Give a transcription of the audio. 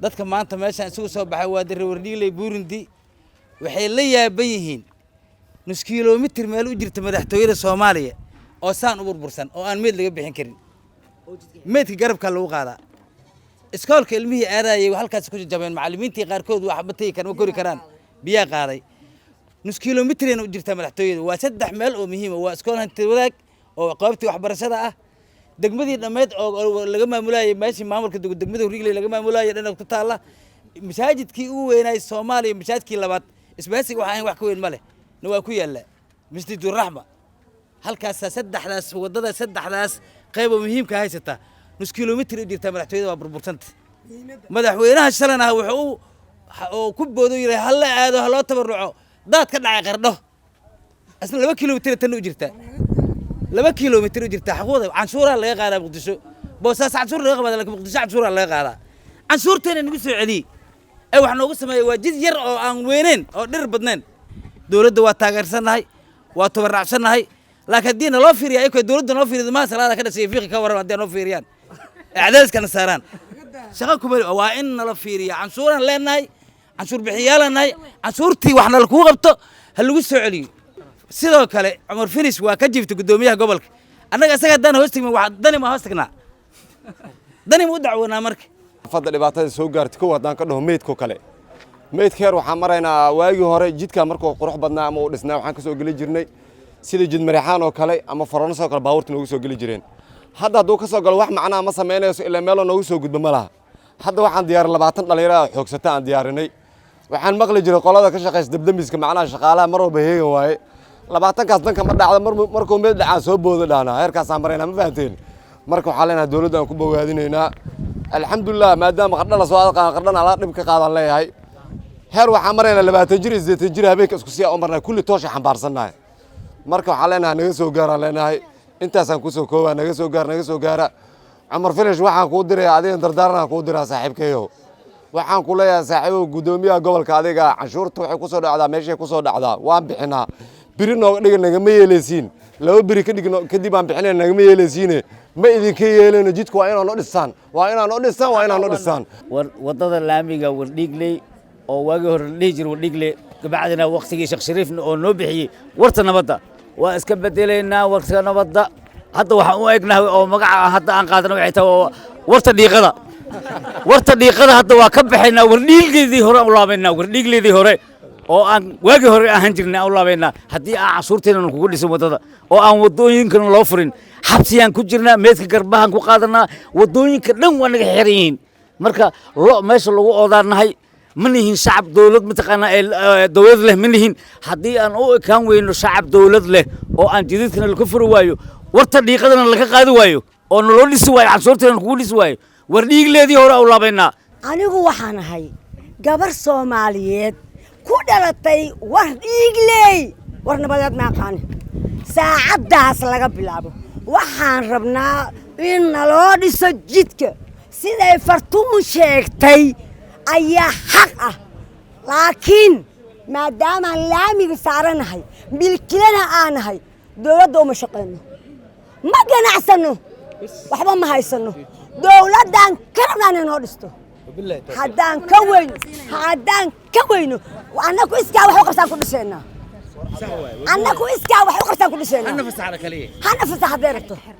dadka maanta meeshaan isugu soo baxay waa Darawardhiile Burundi waxay la yaaban yihiin nus kiiloomitir meel u jirta madaxtooyada Soomaaliya oo saan u burbursan oo aan meed laga bixin karin meedka garabka lagu qaadaa iskoolka ilmihii aadayay halkaas ku jabeen macallimiintii qaarkood wax batay kan ma kori karaan biya qaaday nus kiiloomitir u jirta madaxtooyada waa saddex meel oo muhiim ah waa iskool hanti wadaag oo qaybtii waxbarashada ah degmadii dhameed oo laga maamulay meeshii maamulka degmada Horigle laga maamulay dhanka ku taala masaajidkii ugu weynay Soomaaliya masaajidkii labaad isbaasiga waxa wax ka weyn ma leh waa ku yaala Masjidul Rahma halkaas saddexdaas wadada saddexdaas qayb muhiim ka haysata nus kiiloomitir u jirta madaxtooyada waa burbursanta madaxweynaha shalana wuxuu ku booday hal la aado hal loo tabaruco daad ka dhacay qardho asna 2 kiiloomitir tan u jirta 2 kiiloomitir u jirta xaqooda canshuura laga qaadaa Muqdisho boosaas canshuur laga qaadaa laakiin Muqdisho canshuura laga qaadaa canshuurteena nagu soo celi ay wax noogu sameeyay waa jid yar oo aan weyneen oo dhir badneen dawladda waa taageersanahay waa tabarracsanahay laakiin diina loo fiiriyo ay dawladda loo fiiriyo ma salaada ka dhashay fiiqi ka waran hadii loo fiiriyaan acdaas kana saaraan shaqa kuma waa in la fiiriyo canshuuran leenahay canshuur bixiyaalanahay canshuurtii waxna la ku qabto hal lagu soo celiyo sidoo kale Umar Finis waa ka jifta gudoomiyaha gobolka annaga asaga dan hoostigma wax dani ma hoostignaa dani mu dacwanaa marka fadda dhibaatada soo gaartay kuwa hadaan ka dhaho meedko kale meedkeer waxa maraynaa waagi hore jidka markuu qurux badnaa ama uu dhisnaa waxaan ka soo gali jirnay sida jid Marixaan oo kale ama Faransa oo kale baabuurta noogu soo gali jireen hadda haduu ka soo galo wax macna ma sameynayso ilaa meel noogu soo gudbo ma laha hadda waxaan diyaar 20 dhalinyaro xoogsata aan diyaarinay waxaan maqli jiray qolada ka shaqeeyay dabdamiska macnaha shaqaalaha mar walba heegan waaye 20 kaas danka ma dhacdo markuu meel dhacaan soo boodo dhaana heerkaas aan marayna ma fahanteen marka waxa leenahay dawladda aan ku bogaadinaynaa alxamdulillah maadaama qardha la soo qardhana ala dhib ka qaadan leeyahay heer waxa marayna 20 jir 8 jir habeenka isku sii oo marnaa kulli toosha xambaarsannahay marka waxa leenahay naga soo gaaraan leenahay intaas aan ku soo koobaa naga soo gaara Umar Finis waxaan ku diray adiga dardaarana ku diraa saaxiibkeeyo waxaan ku leeyahay saaxiibo gudoomiyaha gobolka adiga canshuurta waxay ku soo dhacdaa meeshay ku soo dhacdaa waan bixinaa biri nooga dhigan naga ma yeeleysiin laba biri ka dhigno kadib aan bixinay naga ma yeeleysiin ma idinka yeeleyno jidku waa inaan noo dhisaan wadada laamiga Wardhigle oo waagi hore dhijir Wardhigle gabadhina waqtigii Sheekh Shariif oo noo bixiyay warta nabadda waa iska bedeleynaa warta nabadda hadda waxaan u eegnahay oo magaca hadda aan qaadano waxay tahay warta dhiiqada hadda waa ka baxaynaa Wardhigleedii hore u laabaynaa Wardhigleedii hore oo aan waagi hore ahaan jirnay u laabaynaa haddii aan canshuurteena kugu dhisan wadada oo aan wadooyinkan loo furin xabsiyaan ku jirnaa meedka garbahan ku qaadanaa wadooyinka dhan waa naga xiran yihiin marka meesha lagu oodaanahay ma nihin shacab dawlad mataqaana dawlad leh ma nihin haddii aan u ekaan weyno shacab dawlad leh oo aan jidadkana laga furi waayo warta dhiiqadana laga qaadi waayo oo naloo dhisi waayo canshuurteena kugu dhisi waayo Wardhigleedii hore u laabaynaa anigu waxaan ahay gabar Soomaaliyeed ku dhalatay Wardhigle war nabadeed ma aqaan saacadaas laga bilaabo waxaan rabnaa in naloo dhiso jidka siday fartuun sheegtay ayaa xaq ah laakiin maadaama laamiga saaranahay milkilana aanahay dawladda uma shaqeyno ma ganacsano waxba ma haysano dawladdan karnaan noo dhisto haddaan ka weyno annagu iskaa wax u qabtaan ku dhiseenaa annagu iskaa wax u qabtaan ku dhiseenaa hana fasaxa kaliya hana fasaxa deerto